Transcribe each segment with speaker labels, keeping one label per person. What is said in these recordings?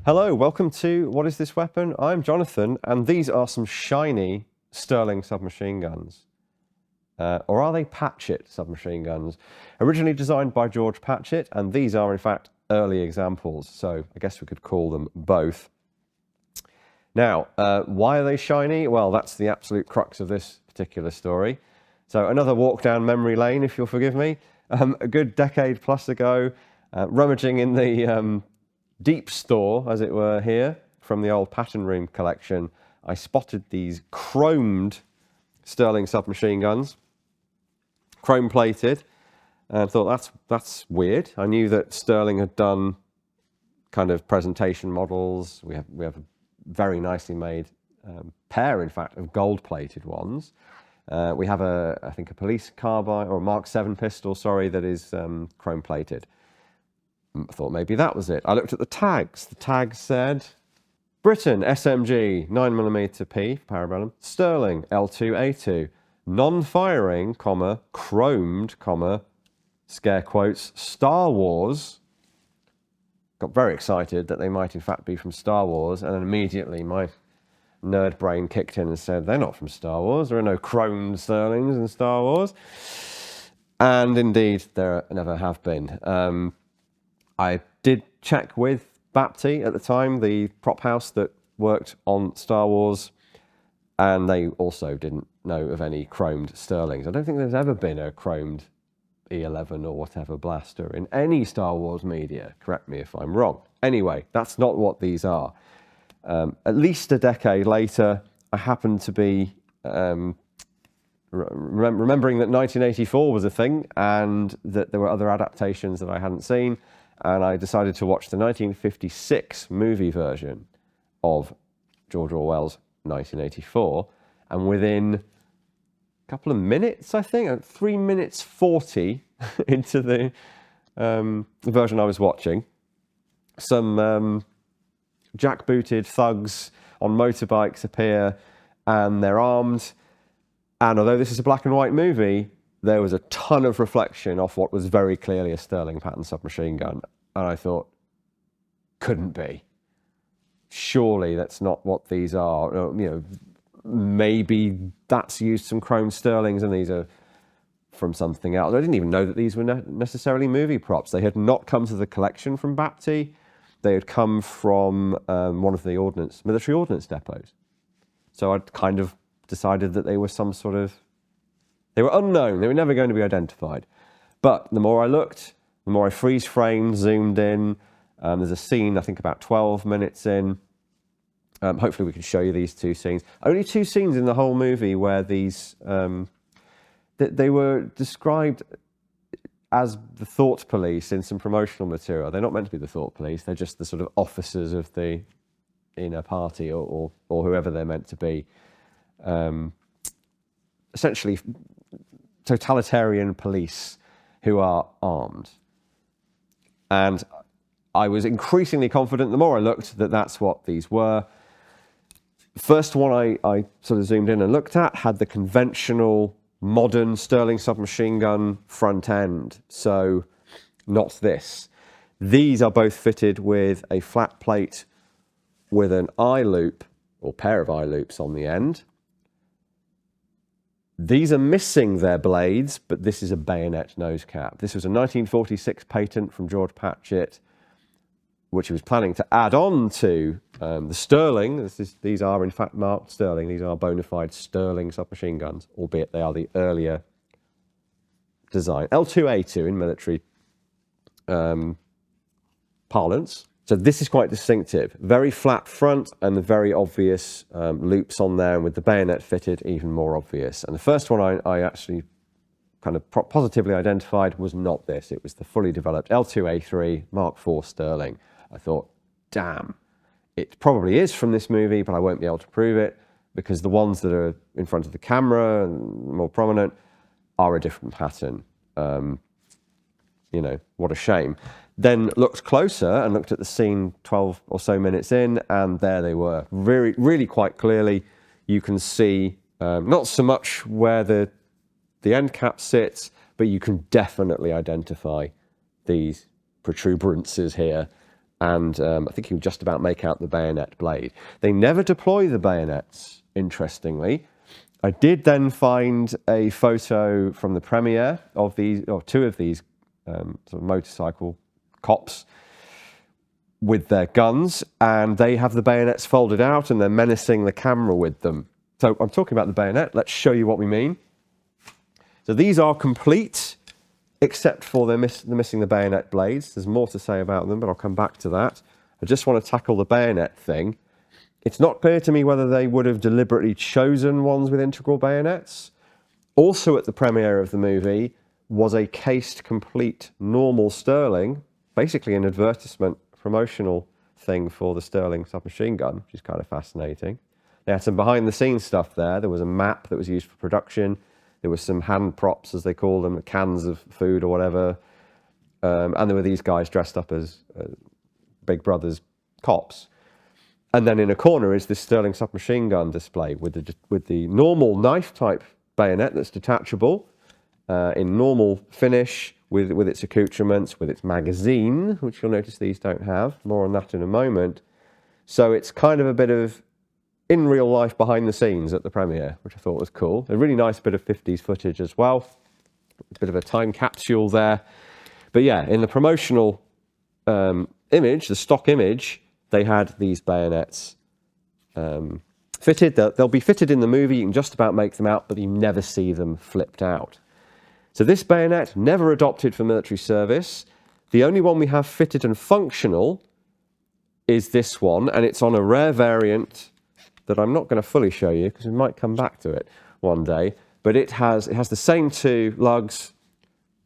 Speaker 1: Hello, welcome to What is this weapon? I'm Jonathan, and these are some shiny Sterling submachine guns. Or are they Patchett submachine guns? Originally designed by George Patchett, and these are in fact early examples, so I guess we could call them both. Now, why are they shiny? Well, that's the absolute crux of this particular story. So another walk down memory lane, if you'll forgive me. A good decade plus ago, rummaging in the deep store, as it were, here from the old pattern room collection, I spotted these chromed Sterling submachine guns, chrome plated, and thought that's weird. I knew that Sterling had done kind of presentation models. We have a very nicely made pair, in fact, of gold plated ones. We have I think a police carbine or a Mark 7 pistol, sorry, that is chrome plated. I thought maybe that was it. I looked at the tags. The tags said Britain SMG 9mm P parabellum, Sterling L2A2, non-firing, chromed, scare quotes, Star Wars. Got very excited that they might in fact be from Star Wars, and then immediately my nerd brain kicked in and said they're not from Star Wars. There are no chromed Sterlings in Star Wars, and indeed there never have been. I did check with Bapty at the time, the prop house that worked on Star Wars, and they also didn't know of any chromed Sterlings. I don't think there's ever been a chromed E11 or whatever blaster in any Star Wars media. Correct me if I'm wrong. Anyway, that's not what these are. At least a decade later, I happened to be remembering that 1984 was a thing and that there were other adaptations that I hadn't seen. And I decided to watch the 1956 movie version of George Orwell's 1984. And within a couple of minutes, I think, 3 minutes 40 into the version I was watching, some jackbooted thugs on motorbikes appear, and they're armed. And although this is a black and white movie, there was a ton of reflection off what was very clearly a Sterling pattern submachine gun. And I thought, couldn't be. Surely that's not what these are. You know, maybe that's used some chrome Sterlings and these are from something else. I didn't even know that these were necessarily movie props. They had not come to the collection from Bapty. They had come from one of the military ordnance depots. So I'd kind of decided that they were some sort of... They were unknown. They were never going to be identified. But the more I looked, the more I freeze-framed, zoomed in. There's a scene, I think about 12 minutes in. Hopefully we can show you these two scenes. Only two scenes in the whole movie where these... they were described as the thought police in some promotional material. They're not meant to be the thought police. They're just the sort of officers of the inner party or whoever they're meant to be. Essentially... totalitarian police who are armed. And I was increasingly confident, the more I looked, that that's what these were. The first one I sort of zoomed in and looked at had the conventional modern Sterling submachine gun front end, so not this. These are both fitted with a flat plate with an eye loop, or pair of eye loops on the end. These are missing their blades, but this is a bayonet nose cap. This was a 1946 patent from George Patchett, which he was planning to add on to the Sterling. These are in fact marked Sterling. These are bona fide Sterling submachine guns, albeit they are the earlier design. L2A2 in military parlance. So this is quite distinctive. Very flat front and the very obvious loops on there, and with the bayonet fitted, even more obvious. And the first one I actually kind of positively identified was not this. It was the fully developed L2A3 Mark IV Sterling. I thought, damn, it probably is from this movie, but I won't be able to prove it because the ones that are in front of the camera and more prominent are a different pattern. You know, what a shame. Then looked closer and looked at the scene 12 or so minutes in, and there they were. Really, really quite clearly, you can see not so much where the end cap sits, but you can definitely identify these protuberances here and I think you can just about make out the bayonet blade. They never deploy the bayonets, interestingly. I did then find a photo from the premiere of these, or two of these sort of motorcycle cops with their guns, and they have the bayonets folded out and they're menacing the camera with them. So I'm talking about the bayonet. Let's show you what we mean. So these are complete, except for they're missing the bayonet blades. There's more to say about them, but I'll come back to that. I just want to tackle the bayonet thing. It's not clear to me whether they would have deliberately chosen ones with integral bayonets. Also at the premiere of the movie was a cased complete normal Sterling, basically an advertisement promotional thing for the Sterling submachine gun, which is kind of fascinating. They had some behind the scenes stuff there. There was a map that was used for production. There was some hand props, as they call them, cans of food or whatever. And there were these guys dressed up as Big Brother's cops. And then in a corner is this Sterling submachine gun display with the normal knife-type bayonet that's detachable in normal finish with its accoutrements, with its magazine, which you'll notice these don't have. More on that in a moment. So it's kind of a bit of in real life behind the scenes at the premiere, which I thought was cool. A really nice bit of 50s footage as well. A bit of a time capsule there. But yeah, in the promotional image, the stock image, they had these bayonets fitted. They'll be fitted in the movie. You can just about make them out, but you never see them flipped out. So this bayonet, never adopted for military service. The only one we have fitted and functional is this one, and it's on a rare variant that I'm not going to fully show you because we might come back to it one day. But it has the same two lugs,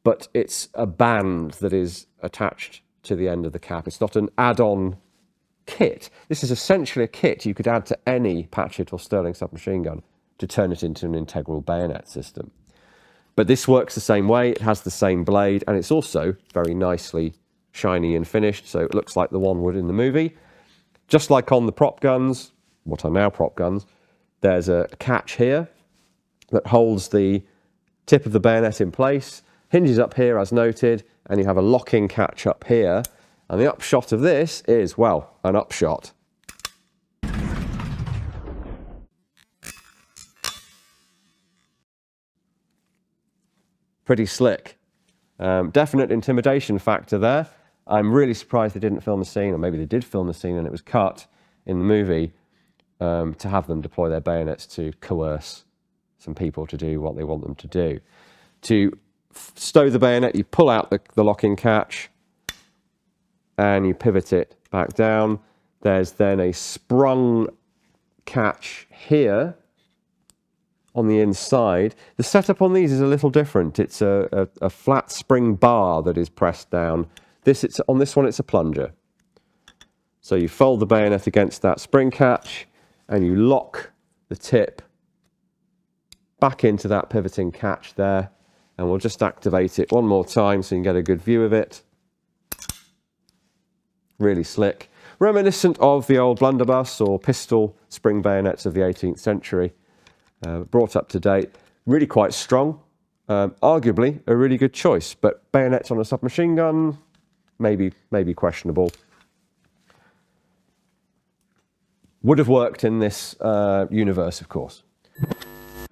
Speaker 1: but it's a band that is attached to the end of the cap. It's not an add-on kit. This is essentially a kit you could add to any Patchett or Sterling submachine gun to turn it into an integral bayonet system. But this works the same way. It has the same blade, and it's also very nicely shiny and finished, so it looks like the one would in the movie. Just like on the prop guns, what are now prop guns, there's a catch here that holds the tip of the bayonet in place, hinges up here as noted, and you have a locking catch up here. And the upshot of this is, well, an upshot. Pretty slick. Definite intimidation factor there. I'm really surprised they didn't film a scene, or maybe they did film the scene and it was cut in the movie, to have them deploy their bayonets to coerce some people to do what they want them to do. To stow the bayonet, you pull out the locking catch and you pivot it back down. There's then a sprung catch here on the inside. The setup on these is a little different. It's a flat spring bar that is pressed down. On this one, it's a plunger. So you fold the bayonet against that spring catch and you lock the tip back into that pivoting catch there. And we'll just activate it one more time so you can get a good view of it. Really slick. Reminiscent of the old blunderbuss or pistol spring bayonets of the 18th century. Brought up to date. Really quite strong. Arguably a really good choice. But bayonets on a submachine gun, maybe questionable. Would have worked in this universe, of course.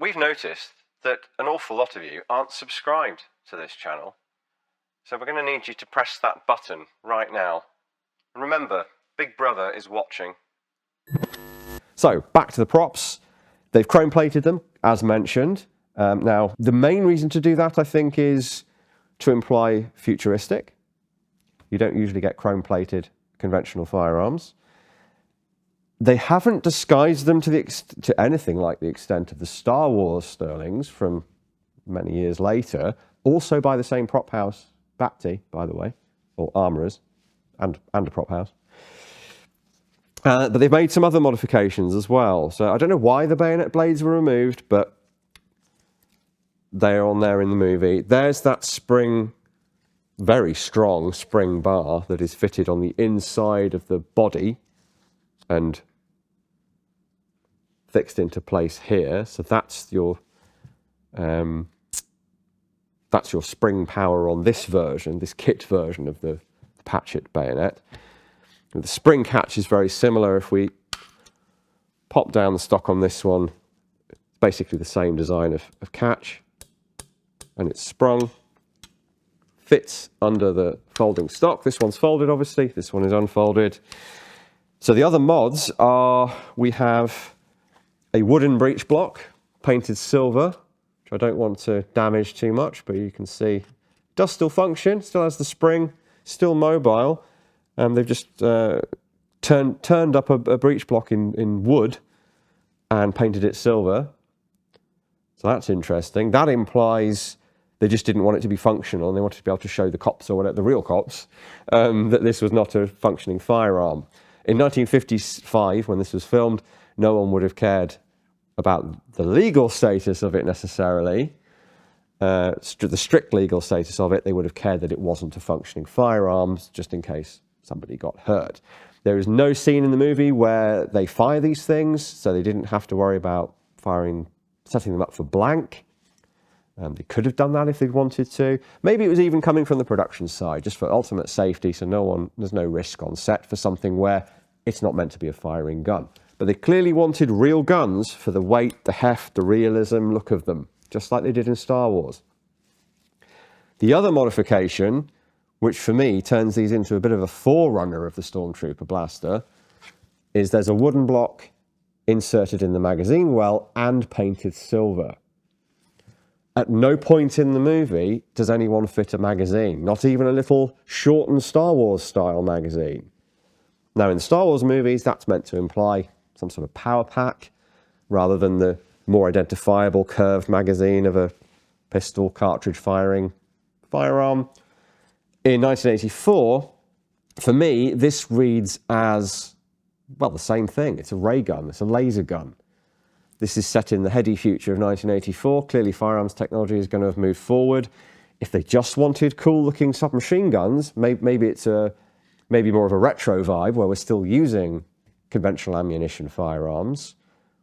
Speaker 1: We've noticed that an awful lot of you aren't subscribed to this channel. So we're going to need you to press that button right now. And remember, Big Brother is watching. So, back to the props. They've chrome plated them, as mentioned. Now, the main reason to do that, I think, is to imply futuristic. You don't usually get chrome plated conventional firearms. They haven't disguised them to anything like the extent of the Star Wars Sterlings from many years later, also by the same prop house, Bapty, by the way, or Armouries, and a prop house. But they've made some other modifications as well. So I don't know why the bayonet blades were removed, but they're on there in the movie. There's that spring, very strong spring bar that is fitted on the inside of the body and fixed into place here. So that's your spring power on this version, this kit version of the Patchett bayonet. The spring catch is very similar. If we pop down the stock on this one, it's basically the same design of catch, and it's sprung, fits under the folding stock. This one's folded, obviously. This one is unfolded. So the other mods are, we have a wooden breech block, painted silver, which I don't want to damage too much, but you can see it does still function, still has the spring, still mobile. They've just turned up a breech block in wood and painted it silver. So that's interesting. That implies they just didn't want it to be functional, and they wanted to be able to show the cops, or whatever, the real cops, that this was not a functioning firearm. In 1955, when this was filmed, no one would have cared about the legal status of it necessarily. The strict legal status of it. They would have cared that it wasn't a functioning firearm, just in case somebody got hurt. There is no scene in the movie where they fire these things, so they didn't have to worry about setting them up for blank. They could have done that if they'd wanted to. Maybe it was even coming from the production side, just for ultimate safety, so there's no risk on set for something where it's not meant to be a firing gun. But they clearly wanted real guns for the weight, the heft, the realism look of them, just like they did in Star Wars. The other modification, which for me turns these into a bit of a forerunner of the Stormtrooper blaster, is there's a wooden block inserted in the magazine well and painted silver. At no point in the movie does anyone fit a magazine, not even a little shortened Star Wars style magazine. Now in the Star Wars movies, that's meant to imply some sort of power pack rather than the more identifiable curved magazine of a pistol cartridge firing firearm. In 1984, for me, this reads as, well, the same thing. It's a ray gun, it's a laser gun. This is set in the heady future of 1984. Clearly, firearms technology is going to have moved forward. If they just wanted cool-looking submachine guns, maybe it's maybe more of a retro vibe where we're still using conventional ammunition firearms,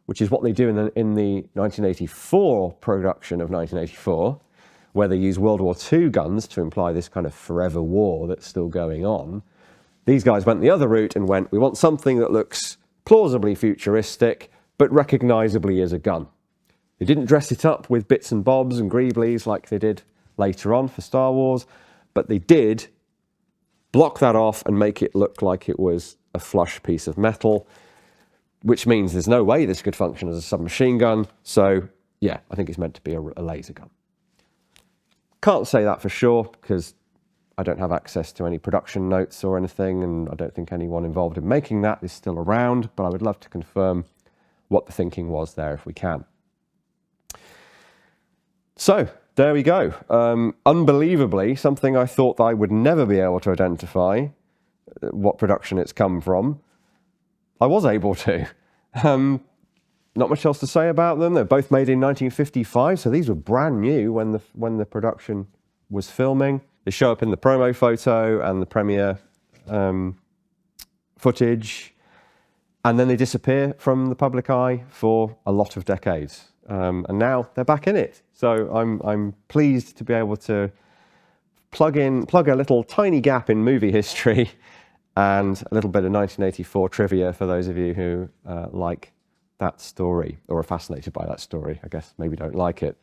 Speaker 1: which is what they do in the 1984 production of 1984, where they use World War II guns to imply this kind of forever war that's still going on. These guys went the other route and went, we want something that looks plausibly futuristic, but recognisably is a gun. They didn't dress it up with bits and bobs and greeblies like they did later on for Star Wars, but they did block that off and make it look like it was a flush piece of metal, which means there's no way this could function as a submachine gun. So yeah, I think it's meant to be a laser gun. Can't say that for sure because I don't have access to any production notes or anything, and I don't think anyone involved in making that is still around, but I would love to confirm what the thinking was there if we can. So there we go. Unbelievably, something I thought that I would never be able to identify what production it's come from, I was able to. Not much else to say about them. They're both made in 1955, so these were brand new when the production was filming. They show up in the promo photo and the premiere footage, and then they disappear from the public eye for a lot of decades. And now they're back in it. So I'm pleased to be able to plug a little tiny gap in movie history and a little bit of 1984 trivia for those of you who like that story or are fascinated by that story. I guess maybe don't like it.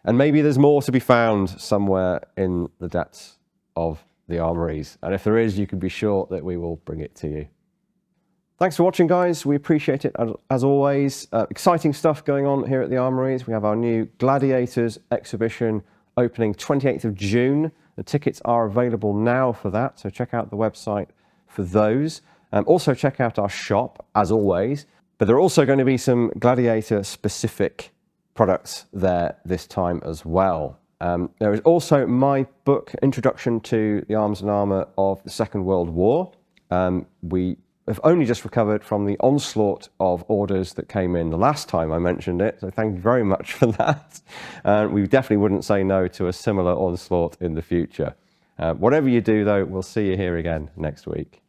Speaker 1: And maybe there's more to be found somewhere in the depths of the armories. And if there is, you can be sure that we will bring it to you. Thanks for watching, guys. We appreciate it, as always. Exciting stuff going on here at the Armouries. We have our new Gladiators exhibition opening 28th of June. The tickets are available now for that, so check out the website for those. Also check out our shop, as always. But there are also going to be some Gladiator-specific products there this time as well. There is also my book, Introduction to the Arms and Armour of the Second World War. We have only just recovered from the onslaught of orders that came in the last time I mentioned it, so thank you very much for that. We definitely wouldn't say no to a similar onslaught in the future. Whatever you do, though, we'll see you here again next week.